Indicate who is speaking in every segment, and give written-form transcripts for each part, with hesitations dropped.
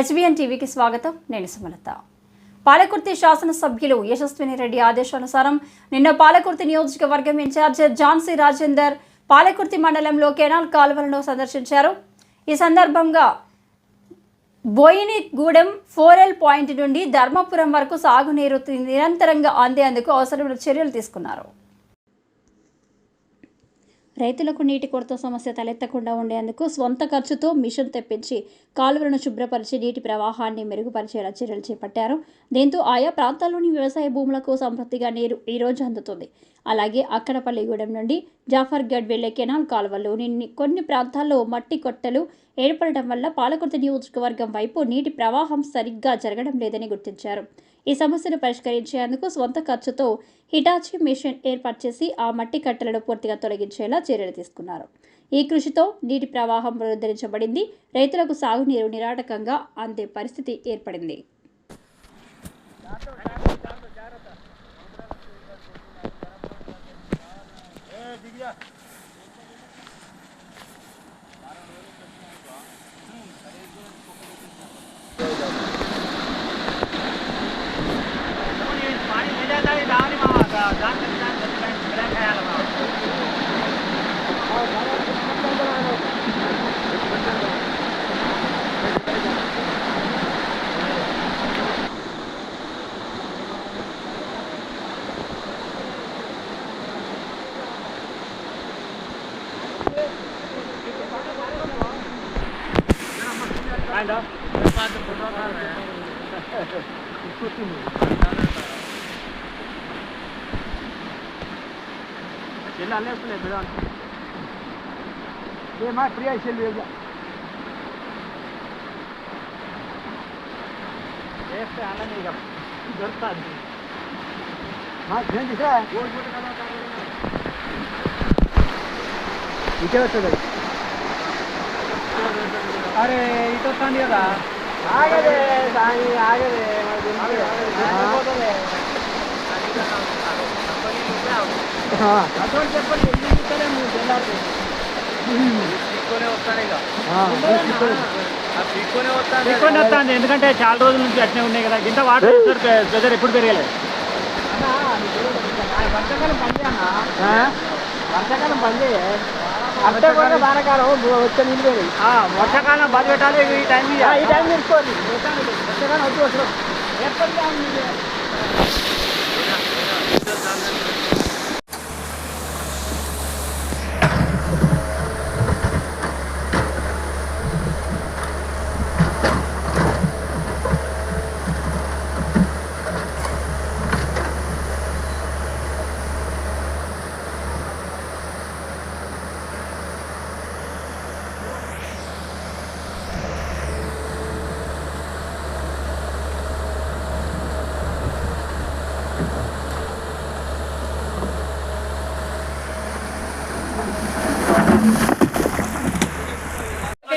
Speaker 1: SBN టీవీకి స్వాగతం. నేను సుమలత. పాలకుర్తి శాసనసభ్యులు యశస్విని రెడ్డి ఆదేశానుసారం నిన్న పాలకుర్తి నియోజకవర్గం ఇన్ఛార్జ్ ఝాన్సీ రాజేందర్ పాలకుర్తి మండలంలో కెనాల్ కాలువలను సందర్శించారు. ఈ సందర్భంగా బోయినిగూడెం 4L పాయింట్ నుండి ధర్మపురం వరకు సాగునీరు నిరంతరంగా అందేందుకు అవసరమైన చర్యలు తీసుకున్నారు. రైతులకు నీటి కొరత సమస్య తలెత్తకుండా ఉండేందుకు స్వంత ఖర్చుతో మిషన్ తెప్పించి కాలువలను శుభ్రపరిచి నీటి ప్రవాహాన్ని మెరుగుపరిచేలా చర్యలు చేపట్టారు. దీంతో ఆయా ప్రాంతాల్లోని వ్యవసాయ భూములకు సమృద్ధిగా నీరు ఈ రోజు అందుతుంది. అలాగే అక్కడపల్లిగూడెం నుండి జాఫర్గఢ్ వెళ్లే కెనాల్ కాలువలు కొన్ని ప్రాంతాల్లో మట్టి కొట్టలు ఏర్పడటం వల్ల పాలకుర్తి నియోజకవర్గం వైపు నీటి ప్రవాహం సరిగ్గా జరగడం లేదని గుర్తించారు. ఈ సమస్యను పరిష్కరించేందుకు స్వంత ఖర్చుతో హిటాచీ మిషన్ ఏర్పాటు చేసి ఆ మట్టి కట్టలను పూర్తిగా తొలగించేలా చర్యలు తీసుకున్నారు. ఈ కృషితో నీటి ప్రవాహం పునరుద్ధరించబడింది. రైతులకు సాగునీరు నిరాటకంగా అందే పరిస్థితి ఏర్పడింది.
Speaker 2: अरे इतो पानी का
Speaker 3: आगे सानी आगे
Speaker 2: हां अतोन చెప్పండి ఎందుకనే మీరు జల్లారు పీకోనే వస్తానేగా పీకోనే వస్తానే ఎందుకంటే చాలా రోజుల నుంచి అట్నే ఉన్నాయి కదా ఇంత వాటర్ ప్రెషర్ ఎప్పుడు పెరగలేదు అన్న వర్షాకాలం పండే అన్న వర్షాకాలం పండే అంటే కూడా వానకాలం వచ్చే నీళ్ళు వేరు వర్షాకాలం బాధ పెట్టాలి ఈ టైం తీసుకోవాలి వర్షాకాలం వచ్చి వస్తారు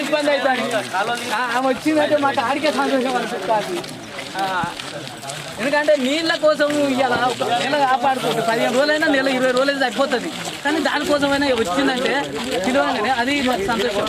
Speaker 2: ఇబ్బంది అవుతుంది ఆమె వచ్చిందంటే మాకు ఆడికే సంతోషం అనిపిస్తుంది. ఎందుకంటే నీళ్ళ కోసం ఇవాళ నెల కాపాడుకుంటే 15 రోజులైనా నెల 20 రోజులైనా సరిపోతుంది. కానీ దానికోసమైనా వచ్చిందంటే పిలవగానే అది మాకు సంతోషం.